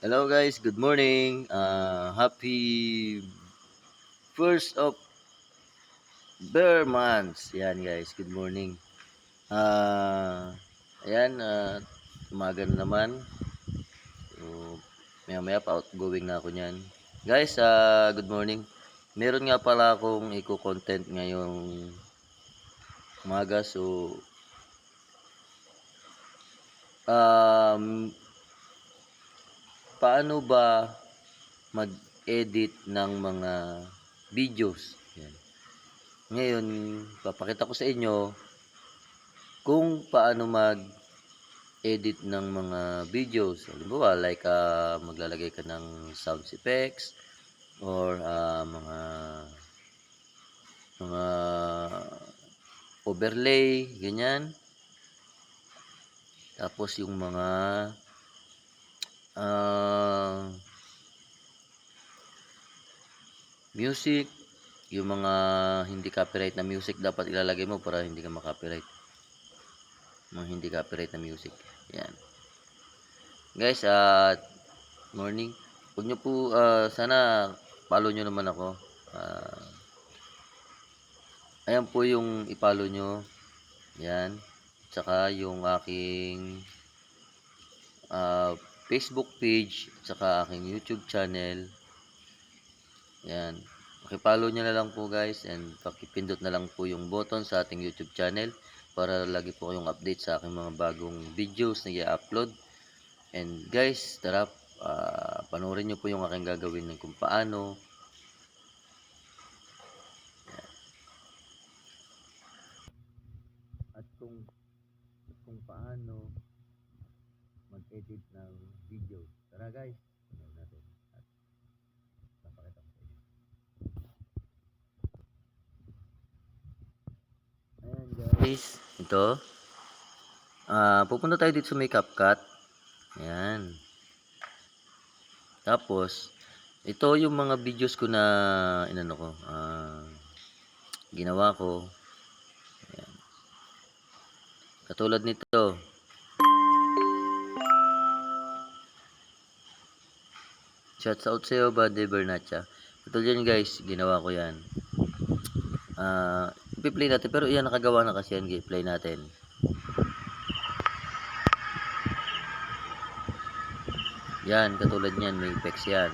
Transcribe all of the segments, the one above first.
Hello guys, good morning. Happy first of Bear months. Yan guys, good morning. Ayan, umaga na naman. So, maya-maya pa outgoing na ako niyan. Guys, good morning. Meron nga pala akong i-content ngayong umaga. So, paano ba mag-edit ng mga videos? Yan. Ngayon, papakita ko sa inyo kung paano mag-edit ng mga videos. Halimbawa, like maglalagay ka ng sound effects or mga overlay, ganyan. Tapos yung mga music, yung mga hindi copyright na music dapat ilalagay mo para hindi ka makopyright. Mga hindi copyright na music. Yan. Guys, morning. Huwag nyo po, sana follow nyo naman ako. Ayan po yung i-follow nyo. Yan. Tsaka yung aking Facebook page. Tsaka aking YouTube channel. Yan. Pakipollow nyo na lang po guys. And pakipindot na lang po yung button sa ating YouTube channel. Para lagi po kayong update sa aking mga bagong videos na i-upload. And guys, tara, panoorin nyo po yung aking gagawin ng kung paano. At kung paano mag-edit ng video. Tara guys, panoorin natin. At papakita ko sa inyo. Ayan guys, ito. Pupunta tayo dito sa may CapCut. Ayan. Tapos, ito yung mga videos ko na ginawa ko. Ayan. Katulad nito. Shouts out sa iyo, Buddy Bernacha. Katulad yan guys, ginawa ko yan. I-play natin, pero yan nakagawa na kasi yan. I-play natin. Yan, katulad niyan, may effects yan.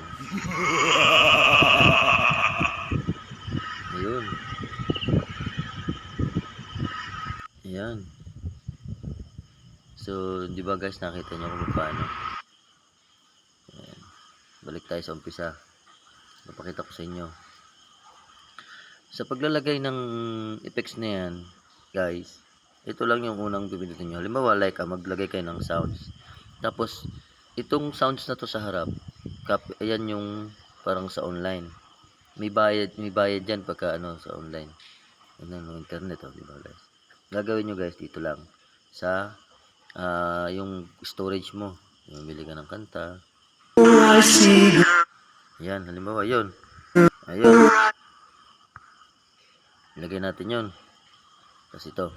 Ayun. Ayan. So, di ba guys, nakita nyo kung paano. Ayan. Balik tayo sa umpisa. Napakita ko sa inyo. Sa paglalagay ng effects na yan, guys, ito lang yung unang pipindutin nyo. Halimbawa, like, maglagay kayo ng sounds. Tapos, itong sounds na to sa harap, ayan yung parang sa online. May bayad yan pagka sa online. Ano, internet, di ba guys? Gagawin nyo guys, dito lang. Sa, yung storage mo. Yung bili ka ng kanta. Ayan, halimbawa, yun. Ayun. Ilagay natin yun. Tapos ito.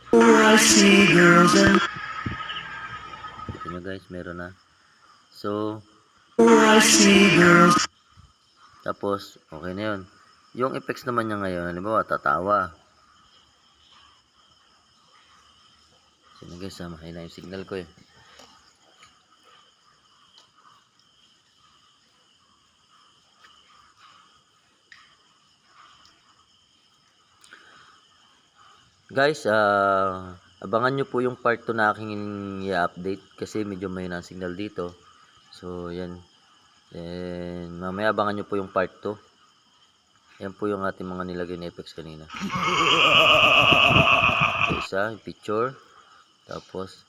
Ito nyo guys, meron na. So, tapos, okay na yun. Yung effects naman niya ngayon, halimbawa, tatawa. Sino guys, mahina yung signal ko eh. Guys, abangan nyo po yung part 2 na aking i-update kasi medyo may na signal dito. So, yan. Then, mamaya abangan nyo po yung part 2. Yan po yung ating mga nilagay na effects kanina. Ito isa, yung picture. Tapos,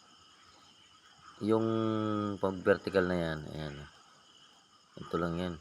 yung pag vertical na yan. Ayan. Ito lang yan.